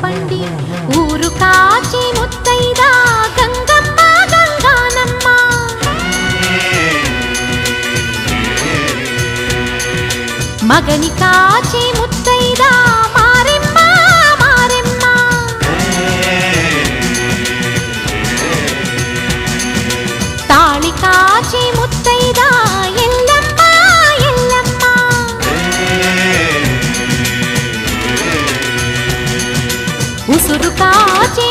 పండి ఊరు కాచి ముత్తైదా గంగమ్మ గంగానమ్మ మగని కాచి ముత్తైదా మారెమ్మ మారెమ్మ తాళి కాచి ముత్తైదా ఎల్లమ్మ ఎల్లమ్మ ఉసురు కాచి